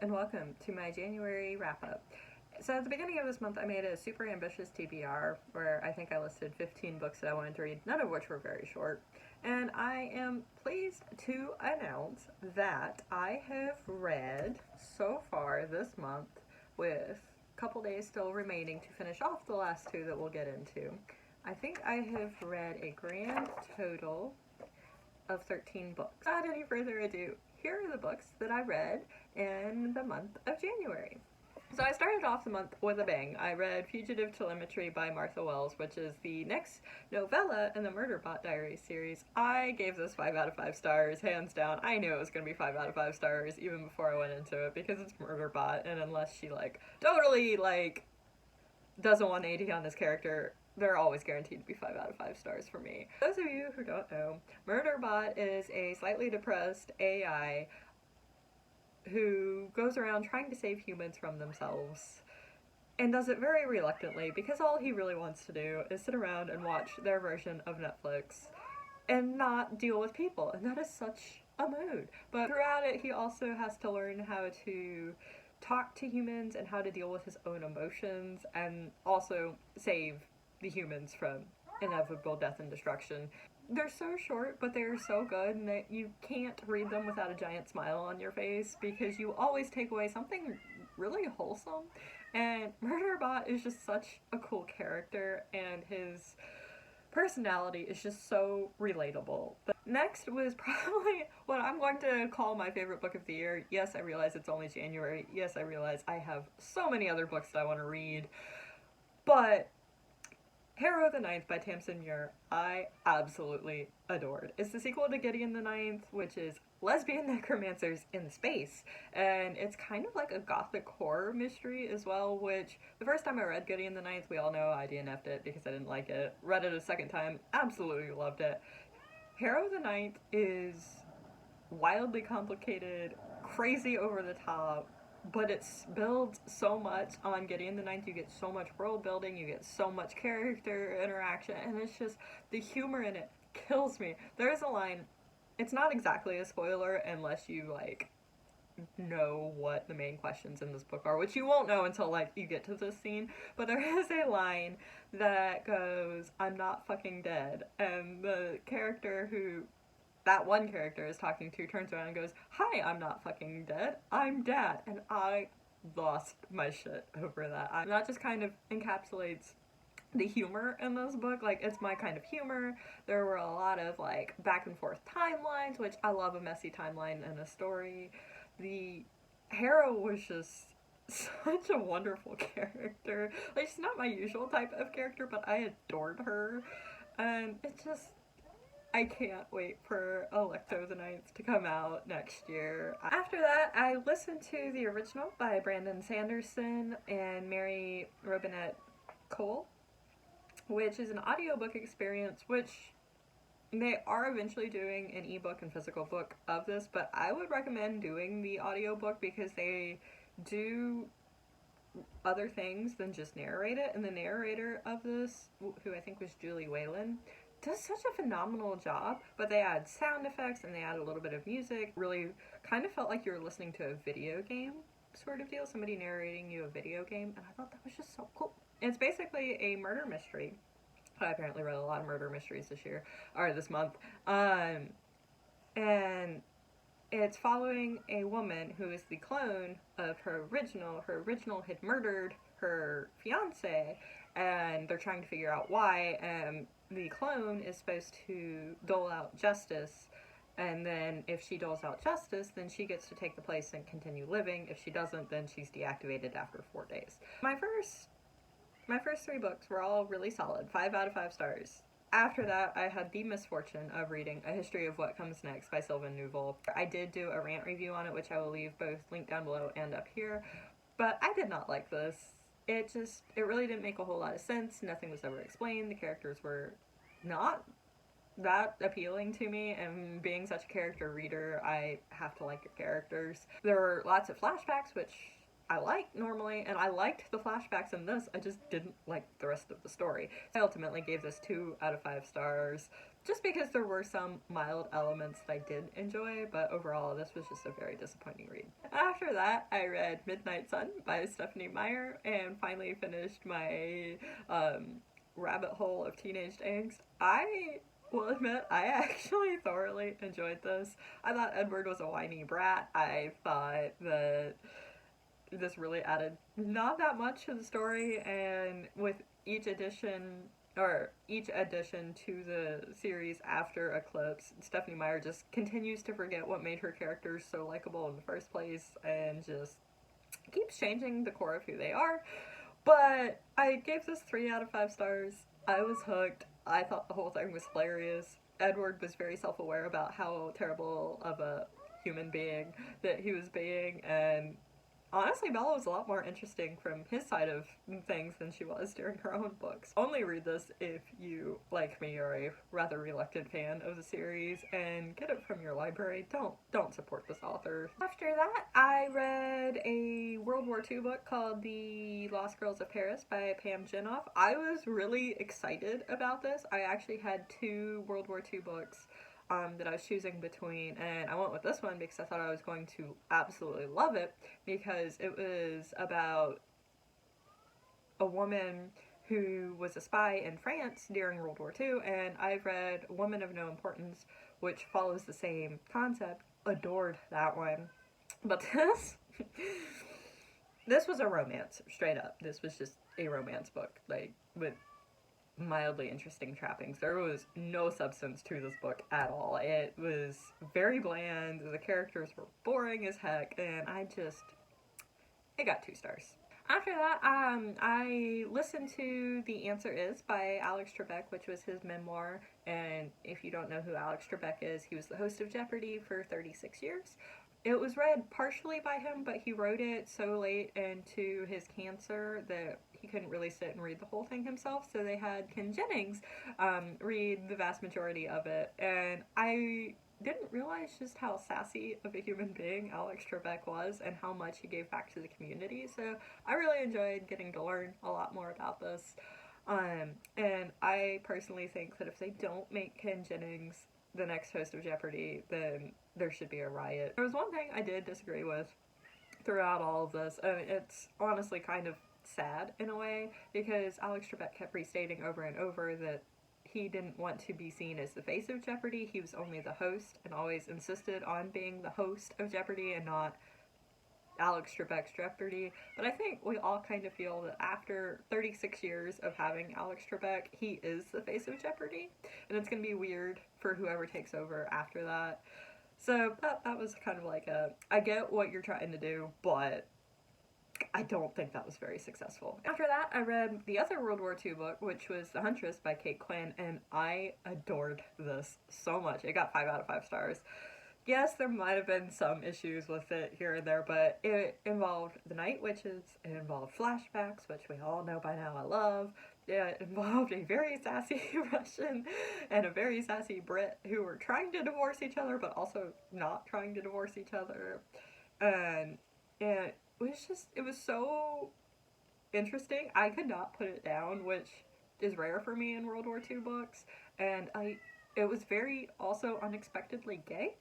and welcome to my January wrap-up. So at the beginning of this month I made a super ambitious TBR where I think I listed 15 books that I wanted to read, none of which were very short. And I am pleased to announce that I have read so far this month, with a couple days still remaining to finish off the last two that we'll get into. I think I have read a grand total of 13 books. Without any further ado, here are the books that I read in the month of January. So I started off the month with a bang. I read Fugitive Telemetry by Martha Wells, which is the next novella in the Murderbot Diaries series. I gave this 5 out of 5 stars, hands down. I knew it was going to be 5 out of 5 stars even before I went into it, because it's Murderbot, and unless she totally does a 180 on this character, they're always guaranteed to be 5 out of 5 stars for me. For those of you who don't know, Murderbot is a slightly depressed AI who goes around trying to save humans from themselves, and does it very reluctantly because all he really wants to do is sit around and watch their version of Netflix and not deal with people, and that is such a mood. But throughout it, he also has to learn how to talk to humans and how to deal with his own emotions, and also save the humans from inevitable death and destruction. They're so short, but they're so good, and that you can't read them without a giant smile on your face, because you always take away something really wholesome. And Murderbot is just such a cool character, and his personality is just so relatable. But next was probably what I'm going to call my favorite book of the year. Yes, I realize it's only January. Yes, I realize I have so many other books that I want to read. But Harrow the Ninth by Tamsin Muir, I absolutely adored. It's the sequel to Gideon the Ninth, which is lesbian necromancers in space, and it's kind of like a gothic horror mystery as well, which the first time I read Gideon the Ninth, we all know I DNF'd it because I didn't like it. Read it a second time, absolutely loved it. Harrow the Ninth is wildly complicated, crazy over the top, but it's builds so much on Gideon the Ninth. You get so much world building, you get so much character interaction, and it's just, the humor in it kills me. There's a line, it's not exactly a spoiler unless you know what the main questions in this book are, which you won't know until you get to this scene, but there is a line that goes, "I'm not fucking dead," and the character who that one character is talking to turns around and goes, "Hi, I'm not fucking dead, I'm Dad," and I lost my shit over that. That just kind of encapsulates the humor in this book. It's my kind of humor. There were a lot of back and forth timelines, which I love a messy timeline in a story. The Harrow was just such a wonderful character. She's not my usual type of character, but I adored her, and it's just, I can't wait for Harrow the Ninth to come out next year. After that, I listened to the original by Brandon Sanderson and Mary Robinette Cole, which is an audiobook experience, which they are eventually doing an ebook and physical book of this, but I would recommend doing the audiobook because they do other things than just narrate it, and the narrator of this, who I think was Julie Whalen, does such a phenomenal job. But they add sound effects and they add a little bit of music. Really kind of felt like you were listening to a video game sort of deal, somebody narrating you a video game, and I thought that was just so cool. It's basically a murder mystery. I apparently read a lot of murder mysteries this month. And it's following a woman who is the clone of her original. Her original had murdered her fiance, and they're trying to figure out why. The clone is supposed to dole out justice, and then if she doles out justice, then she gets to take the place and continue living. If she doesn't, then she's deactivated after 4 days. My first 3 books were all really solid, 5 out of 5 stars. After that, I had the misfortune of reading A History of What Comes Next by Sylvain Neuvel. I did do a rant review on it, which I will leave both linked down below and up here, but I did not like this. It really didn't make a whole lot of sense. Nothing was ever explained. The characters were not that appealing to me, and being such a character reader, I have to like the characters. There were lots of flashbacks, which I like normally, and I liked the flashbacks in this. I just didn't like the rest of the story. I ultimately gave this 2 out of 5 stars. just because there were some mild elements that I did enjoy, but overall this was just a very disappointing read. After that, I read Midnight Sun by Stephanie Meyer and finally finished my rabbit hole of teenage angst. I will admit, I actually thoroughly enjoyed this. I thought Edward was a whiny brat. I thought that this really added not that much to the story, and with each edition to the series after Eclipse, Stephanie Meyer just continues to forget what made her characters so likable in the first place and just keeps changing the core of who they are. But I gave this 3 out of 5 stars. I was hooked. I thought the whole thing was hilarious. Edward was very self-aware about how terrible of a human being that he was being, and honestly, Bella was a lot more interesting from his side of things than she was during her own books. Only read this if you, like me, are a rather reluctant fan of the series, and get it from your library. Don't support this author. After that, I read a World War II book called The Lost Girls of Paris by Pam Jenoff. I was really excited about this. I actually had 2 World War II books that I was choosing between, and I went with this one because I thought I was going to absolutely love it, because it was about a woman who was a spy in France during World War II, and I've read Woman of No Importance, which follows the same concept. Adored that one. But this was a romance, straight up. This was just a romance book, like, with mildly interesting trappings. There was no substance to this book at all. It was very bland, the characters were boring as heck, and it got 2 stars. After that, I listened to The Answer Is by Alex Trebek, which was his memoir, and if you don't know who Alex Trebek is, he was the host of Jeopardy for 36 years. It was read partially by him, but he wrote it so late into his cancer that he couldn't really sit and read the whole thing himself, so they had Ken Jennings read the vast majority of it, and I didn't realize just how sassy of a human being Alex Trebek was and how much he gave back to the community, so I really enjoyed getting to learn a lot more about this. And I personally think that if they don't make Ken Jennings the next host of Jeopardy, then there should be a riot. There was one thing I did disagree with throughout all of this, and it's honestly kind of sad in a way, because Alex Trebek kept restating over and over that he didn't want to be seen as the face of Jeopardy, he was only the host, and always insisted on being the host of Jeopardy and not Alex Trebek's Jeopardy. But I think we all kind of feel that after 36 years of having Alex Trebek, he is the face of Jeopardy, and it's going to be weird for whoever takes over after that. So that was kind of like I get what you're trying to do, but I don't think that was very successful. After that, I read the other World War II book, which was The Huntress by Kate Quinn, and I adored this so much. It got 5 out of 5 stars. Yes, there might have been some issues with it here and there, but it involved the Night Witches, it involved flashbacks, which we all know by now I love. It involved a very sassy Russian and a very sassy Brit who were trying to divorce each other, but also not trying to divorce each other. And it was so interesting. I could not put it down, which is rare for me in World War II books. And it was very also unexpectedly gay.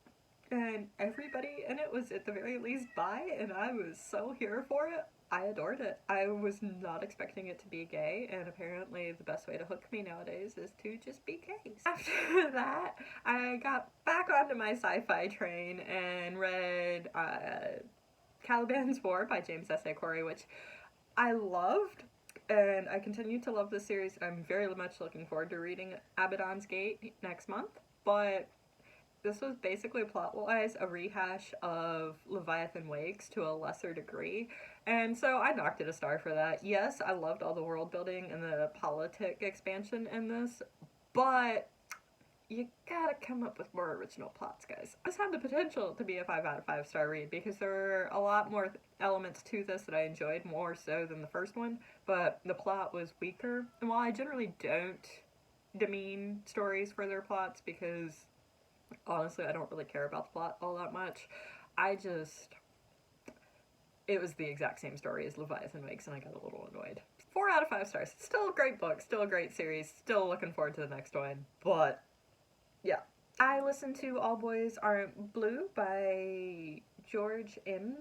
And everybody in it was at the very least bi, and I was so here for it. I adored it. I was not expecting it to be gay, and apparently the best way to hook me nowadays is to just be gay. After that, I got back onto my sci-fi train and read Caliban's War by James S.A. Corey, which I loved, and I continue to love this series. I'm very much looking forward to reading Abaddon's Gate next month, but this was basically plot-wise a rehash of Leviathan Wakes to a lesser degree, and so I knocked it a star for that. Yes, I loved all the world building and the politic expansion in this, but you gotta come up with more original plots, guys. This had the potential to be a 5 out of 5 star read because there were a lot more elements to this that I enjoyed more so than the first one, but the plot was weaker. And while I generally don't demean stories for their plots because honestly I don't really care about the plot all that much, it was the exact same story as Leviathan Wakes and I got a little annoyed. 4 out of 5 stars. Still a great book, still a great series, still looking forward to the next one, but Yeah. I listened to All Boys Aren't Blue by George M.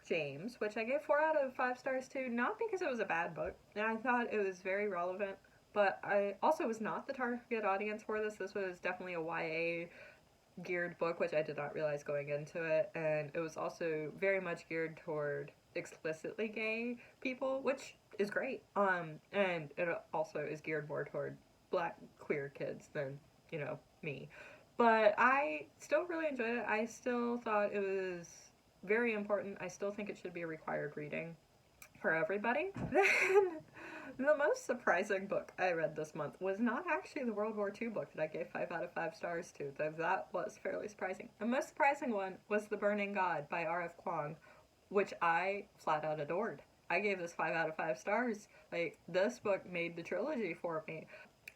James, which I gave 4 out of 5 stars to, not because it was a bad book, and I thought it was very relevant, but I also was not the target audience for this. This was definitely a YA geared book, which I did not realize going into it, and it was also very much geared toward explicitly gay people, which is great. And it also is geared more toward black queer kids than, me. But I still really enjoyed it. I still thought it was very important. I still think it should be a required reading for everybody. Then the most surprising book I read this month was not actually the World War II book that I gave 5 out of 5 stars to, though that was fairly surprising. The most surprising one was The Burning God by R.F. Kuang, which I flat out adored. I gave this 5 out of 5 stars. Like, this book made the trilogy for me.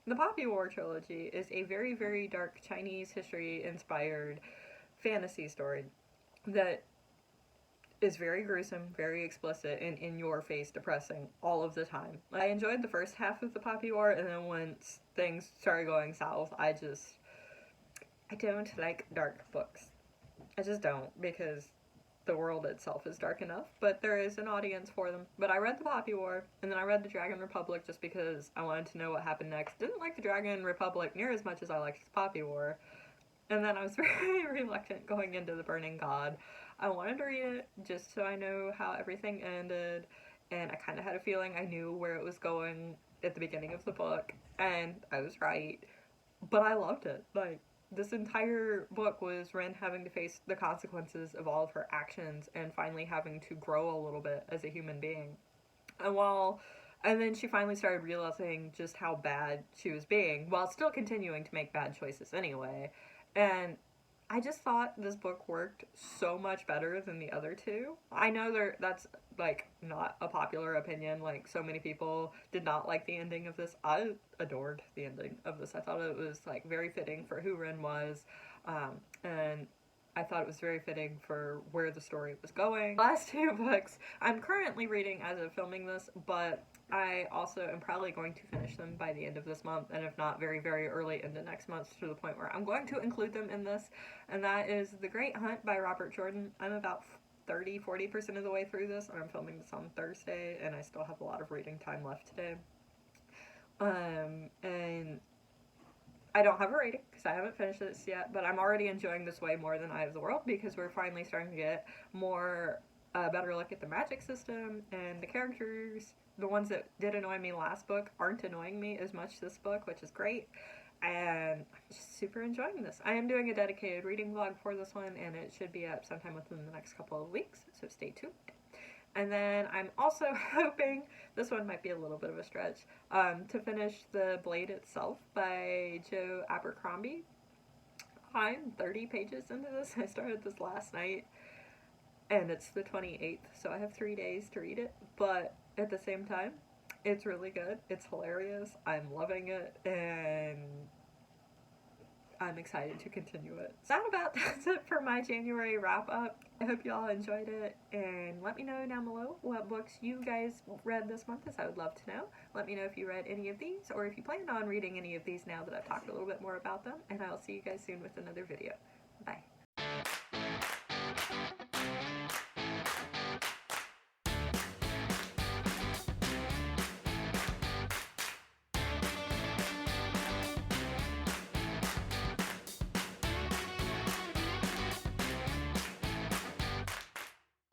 The Poppy War trilogy is a very, very dark Chinese history inspired fantasy story that is very gruesome, very explicit, and in your face depressing all of the time. I enjoyed the first half of the Poppy War, and then once things started going south, I don't like dark books. I just don't, because the world itself is dark enough, but there is an audience for them. But I read the Poppy War, and then I read the Dragon Republic just because I wanted to know what happened next. Didn't like the Dragon Republic near as much as I liked the Poppy War. And then I was very reluctant going into The Burning God. I wanted to read it just so I know how everything ended, and I kind of had a feeling I knew where it was going at the beginning of the book, and I was right. But I loved it. Like, this entire book was Ren having to face the consequences of all of her actions and finally having to grow a little bit as a human being. And then she finally started realizing just how bad she was being, while still continuing to make bad choices anyway. And I just thought this book worked so much better than the other two. I know that's like not a popular opinion. Like, so many people did not like the ending of this. I adored the ending of this. I thought it was like very fitting for who Ren was, and I thought it was very fitting for where the story was going. The last 2 books I'm currently reading as of filming this, but I also am probably going to finish them by the end of this month, and if not, very, very early into next month, to the point where I'm going to include them in this, and that is The Great Hunt by Robert Jordan. I'm about 40% of the way through this, and I'm filming this on Thursday, and I still have a lot of reading time left today. And I don't have a rating because I haven't finished this yet, but I'm already enjoying this way more than Eye of the World, because we're finally starting to get better look at the magic system and the characters. The ones that did annoy me last book aren't annoying me as much this book, which is great, and I'm just super enjoying this. I am doing a dedicated reading vlog for this one, and it should be up sometime within the next couple of weeks, so stay tuned. And then I'm also hoping, this one might be a little bit of a stretch, to finish The Blade Itself by Joe Abercrombie. I'm 30 pages into this. I started this last night, and it's the 28th, so I have 3 days to read it, but at the same time, it's really good. It's hilarious. I'm loving it, and I'm excited to continue it. So that's it for my January wrap-up. I hope y'all enjoyed it, and let me know down below what books you guys read this month, as I would love to know. Let me know if you read any of these, or if you plan on reading any of these now that I've talked a little bit more about them, and I'll see you guys soon with another video. Bye.